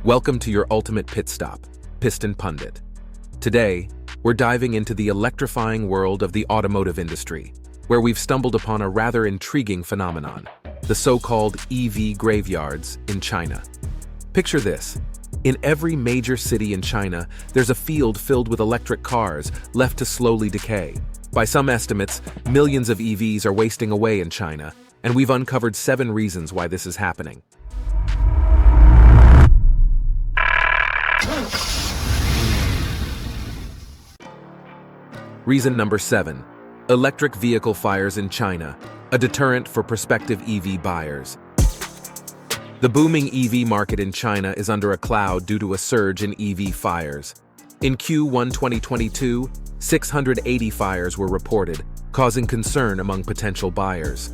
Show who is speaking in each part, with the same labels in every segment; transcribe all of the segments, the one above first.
Speaker 1: Welcome to your ultimate pit stop, Piston Pundit. Today, we're diving into the electrifying world of the automotive industry, where we've stumbled upon a rather intriguing phenomenon, the so-called EV graveyards in China. Picture this. In every major city in China, there's a field filled with electric cars left to slowly decay. By some estimates, millions of EVs are wasting away in China, and we've uncovered 7 reasons why this is happening. Reason number 7. Electric vehicle fires in China, a deterrent for prospective EV buyers. The booming EV market in China is under a cloud due to a surge in EV fires. In Q1 2022, 680 fires were reported, causing concern among potential buyers.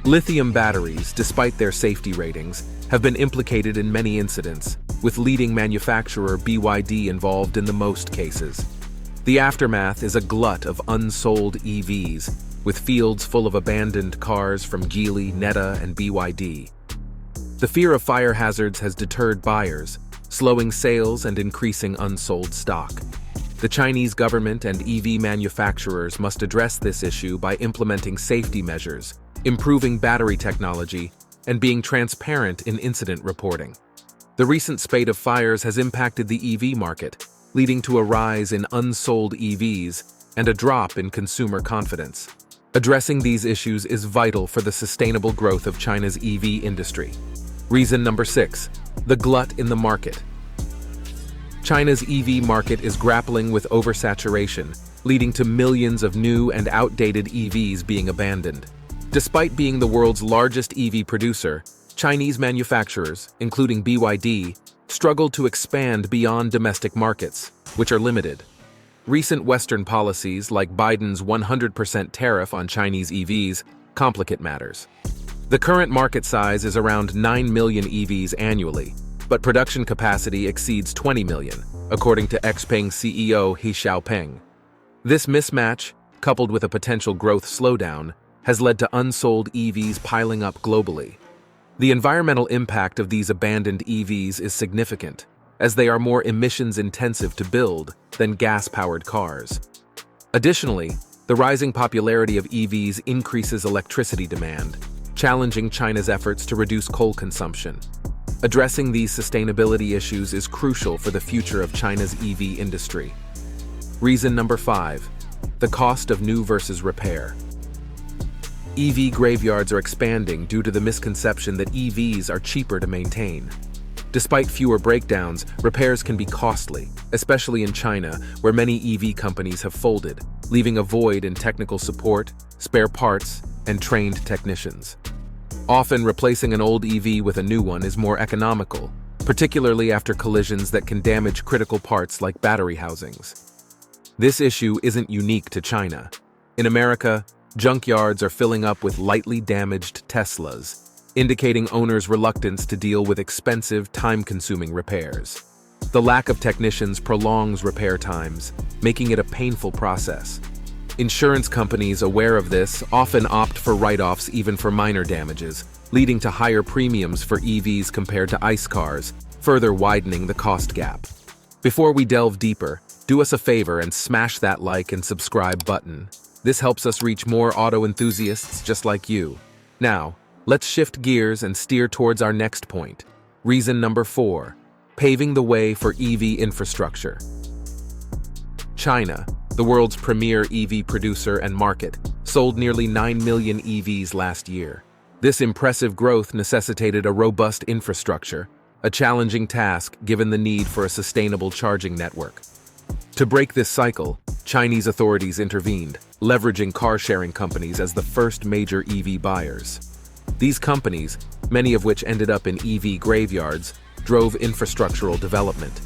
Speaker 1: Lithium batteries, despite their safety ratings, have been implicated in many incidents, with leading manufacturer BYD involved in the most cases. The aftermath is a glut of unsold EVs, with fields full of abandoned cars from Geely, Neta, and BYD. The fear of fire hazards has deterred buyers, slowing sales and increasing unsold stock. The Chinese government and EV manufacturers must address this issue by implementing safety measures, improving battery technology, and being transparent in incident reporting. The recent spate of fires has impacted the EV market, leading to a rise in unsold EVs and a drop in consumer confidence. Addressing these issues is vital for the sustainable growth of China's EV industry. Reason number 6. The glut in the market. China's EV market is grappling with oversaturation, leading to millions of new and outdated EVs being abandoned. Despite being the world's largest EV producer, Chinese manufacturers, including BYD, struggle to expand beyond domestic markets, which are limited. Recent Western policies, like Biden's 100% tariff on Chinese EVs, complicate matters. The current market size is around 9 million EVs annually, but production capacity exceeds 20 million, according to XPeng CEO He Xiaopeng. This mismatch, coupled with a potential growth slowdown, has led to unsold EVs piling up globally. The environmental impact of these abandoned EVs is significant, as they are more emissions-intensive to build than gas-powered cars. Additionally, the rising popularity of EVs increases electricity demand, challenging China's efforts to reduce coal consumption. Addressing these sustainability issues is crucial for the future of China's EV industry. Reason number 5. The cost of new versus repair. EV graveyards are expanding due to the misconception that EVs are cheaper to maintain. Despite fewer breakdowns, repairs can be costly, especially in China, where many EV companies have folded, leaving a void in technical support, spare parts, and trained technicians. Often, replacing an old EV with a new one is more economical, particularly after collisions that can damage critical parts like battery housings. This issue isn't unique to China. In America, junkyards are filling up with lightly damaged Teslas, indicating owners' reluctance to deal with expensive, time-consuming repairs. The lack of technicians prolongs repair times, making it a painful process. Insurance companies aware of this often opt for write-offs even for minor damages, leading to higher premiums for EVs compared to ICE cars, further widening the cost gap. Before we delve deeper, do us a favor and smash that like and subscribe button. This helps us reach more auto enthusiasts just like you. Now, let's shift gears and steer towards our next point. Reason number 4. Paving the way for EV infrastructure. China, the world's premier EV producer and market, sold nearly 9 million EVs last year. This impressive growth necessitated a robust infrastructure, a challenging task given the need for a sustainable charging network. To break this cycle, Chinese authorities intervened, leveraging car-sharing companies as the first major EV buyers. These companies, many of which ended up in EV graveyards, drove infrastructural development.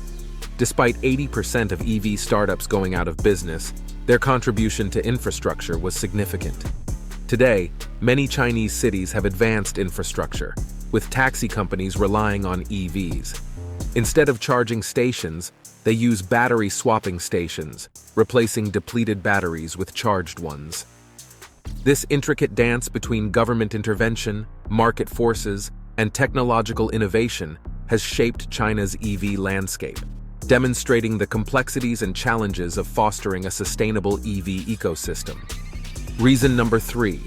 Speaker 1: Despite 80% of EV startups going out of business, their contribution to infrastructure was significant. Today, many Chinese cities have advanced infrastructure, with taxi companies relying on EVs. Instead of charging stations, they use battery swapping stations, replacing depleted batteries with charged ones. This intricate dance between government intervention, market forces, and technological innovation has shaped China's EV landscape, demonstrating the complexities and challenges of fostering a sustainable EV ecosystem. Reason number 3,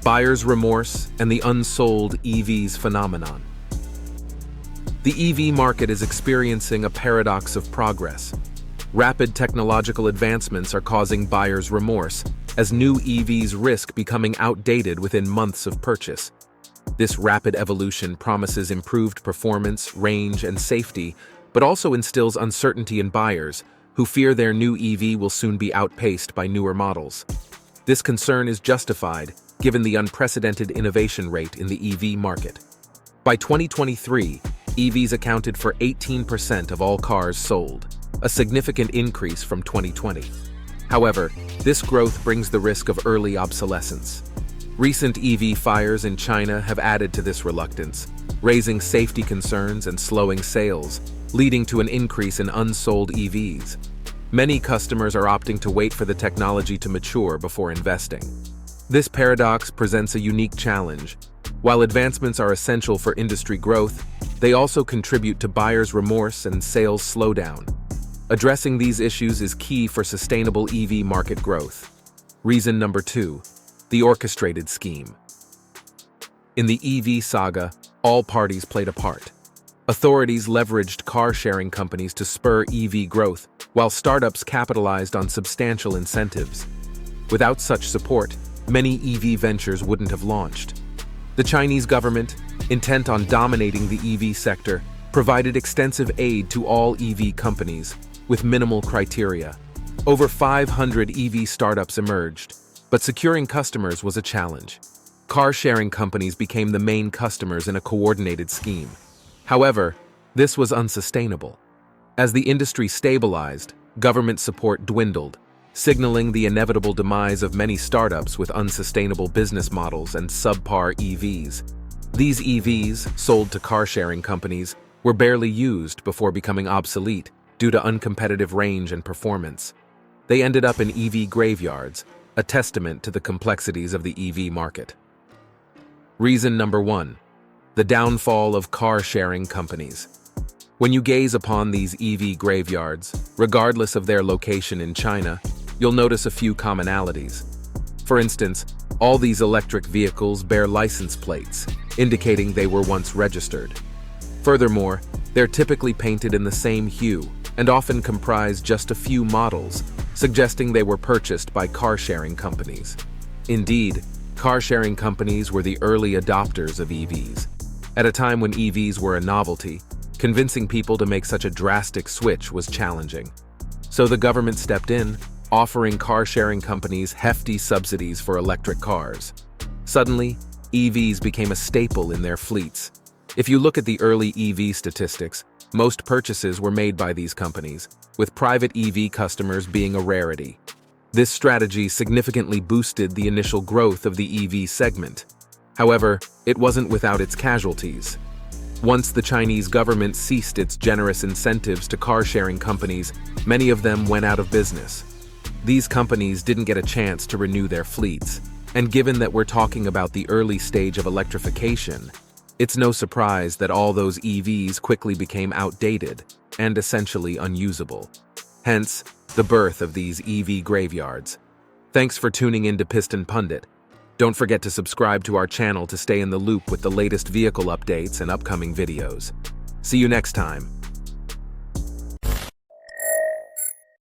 Speaker 1: buyer's remorse and the unsold EVs phenomenon. The EV market is experiencing a paradox of progress. Rapid technological advancements are causing buyer's remorse, as new EVs risk becoming outdated within months of purchase. This rapid evolution promises improved performance, range, and safety, but also instills uncertainty in buyers, who fear their new EV will soon be outpaced by newer models. This concern is justified, given the unprecedented innovation rate in the EV market. By 2023, EVs accounted for 18% of all cars sold, a significant increase from 2020. However, this growth brings the risk of early obsolescence. Recent EV fires in China have added to this reluctance, raising safety concerns and slowing sales, leading to an increase in unsold EVs. Many customers are opting to wait for the technology to mature before investing. This paradox presents a unique challenge. While advancements are essential for industry growth, they also contribute to buyers' remorse and sales slowdown. Addressing these issues is key for sustainable EV market growth. Reason number 2, the orchestrated scheme. In the EV saga, all parties played a part. Authorities leveraged car-sharing companies to spur EV growth, while startups capitalized on substantial incentives. Without such support, many EV ventures wouldn't have launched. The Chinese government, intent on dominating the EV sector, provided extensive aid to all EV companies, with minimal criteria. Over 500 EV startups emerged, but securing customers was a challenge. Car-sharing companies became the main customers in a coordinated scheme. However, this was unsustainable. As the industry stabilized, government support dwindled, signaling the inevitable demise of many startups with unsustainable business models and subpar EVs. These EVs, sold to car-sharing companies, were barely used before becoming obsolete due to uncompetitive range and performance. They ended up in EV graveyards, a testament to the complexities of the EV market. Reason number 1, the downfall of car-sharing companies. When you gaze upon these EV graveyards, regardless of their location in China, you'll notice a few commonalities. For instance, all these electric vehicles bear license plates, indicating they were once registered. Furthermore, they're typically painted in the same hue and often comprise just a few models, suggesting they were purchased by car-sharing companies. Indeed, car-sharing companies were the early adopters of EVs. At a time when EVs were a novelty, convincing people to make such a drastic switch was challenging. So the government stepped in, offering car-sharing companies hefty subsidies for electric cars. Suddenly, EVs became a staple in their fleets. If you look at the early EV statistics, most purchases were made by these companies, with private EV customers being a rarity. This strategy significantly boosted the initial growth of the EV segment. However, it wasn't without its casualties. Once the Chinese government ceased its generous incentives to car-sharing companies, many of them went out of business. These companies didn't get a chance to renew their fleets, and given that we're talking about the early stage of electrification, it's no surprise that all those EVs quickly became outdated and essentially unusable. Hence, the birth of these EV graveyards. Thanks for tuning in to Piston Pundit. Don't forget to subscribe to our channel to stay in the loop with the latest vehicle updates and upcoming videos. See you next time.